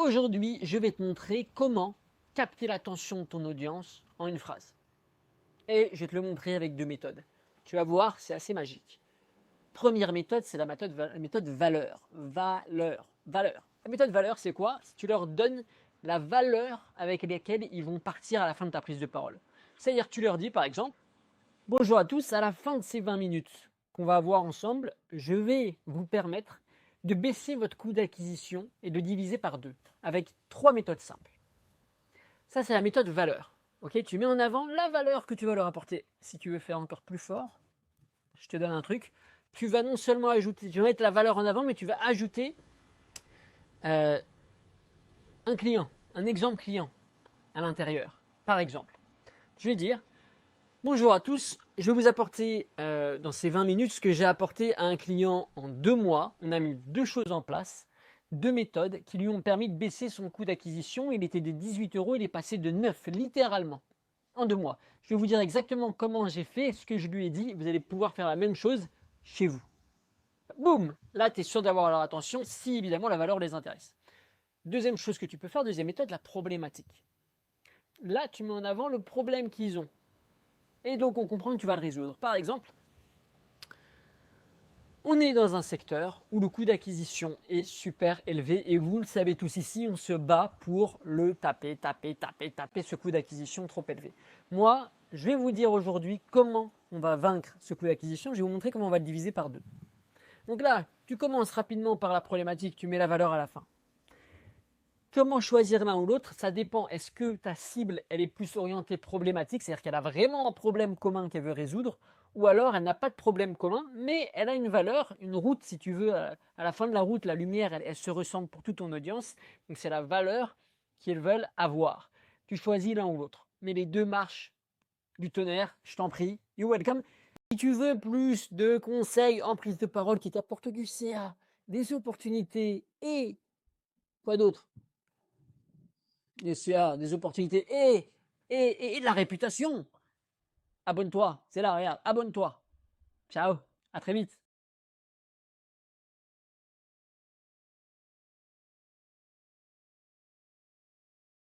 Aujourd'hui, je vais te montrer comment capter l'attention de ton audience en une phrase. Et je vais te le montrer avec deux méthodes. Tu vas voir, c'est assez magique. Première méthode, c'est la méthode valeur. Valeur. La méthode valeur, c'est quoi? Tu leur donnes la valeur avec laquelle ils vont partir à la fin de ta prise de parole. C'est-à-dire, tu leur dis par exemple, bonjour à tous, à la fin de ces 20 minutes qu'on va avoir ensemble, je vais vous permettre de baisser votre coût d'acquisition et de diviser par deux, avec trois méthodes simples. Ça, c'est la méthode valeur. Okay, tu mets en avant la valeur que tu vas leur apporter. Si tu veux faire encore plus fort, je te donne un truc. Tu vas non seulement ajouter, tu vas mettre la valeur en avant, mais tu vas ajouter un client, un exemple client à l'intérieur. Par exemple, je vais dire, bonjour à tous, je vais vous apporter dans ces 20 minutes ce que j'ai apporté à un client en 2 mois. On a mis deux choses en place, deux méthodes qui lui ont permis de baisser son coût d'acquisition. Il était de 18 €, il est passé de 9, littéralement, en 2 mois. Je vais vous dire exactement comment j'ai fait, ce que je lui ai dit. Vous allez pouvoir faire la même chose chez vous. Boum! Là, tu es sûr d'avoir leur attention si évidemment la valeur les intéresse. Deuxième chose que tu peux faire, deuxième méthode, la problématique. Là, tu mets en avant le problème qu'ils ont. Et donc, on comprend que tu vas le résoudre. Par exemple, on est dans un secteur où le coût d'acquisition est super élevé et vous le savez tous ici, on se bat pour le taper ce coût d'acquisition trop élevé. Moi, je vais vous dire aujourd'hui comment on va vaincre ce coût d'acquisition. Je vais vous montrer comment on va le diviser par deux. Donc là, tu commences rapidement par la problématique, tu mets la valeur à la fin. Comment choisir l'un ou l'autre? Ça dépend. Est-ce que ta cible, elle est plus orientée problématique, c'est-à-dire qu'elle a vraiment un problème commun qu'elle veut résoudre, ou alors elle n'a pas de problème commun, mais elle a une valeur, une route, si tu veux. À la fin de la route, la lumière, elle se ressemble pour toute ton audience. Donc c'est la valeur qu'ils veulent avoir. Tu choisis l'un ou l'autre. Mais les deux marchent du tonnerre, je t'en prie. You're welcome. Si tu veux plus de conseils en prise de parole qui t'apportent du CA, des opportunités et quoi d'autre? Des CA, des opportunités et de la réputation. Abonne-toi, c'est là, regarde, abonne-toi. Ciao, à très vite.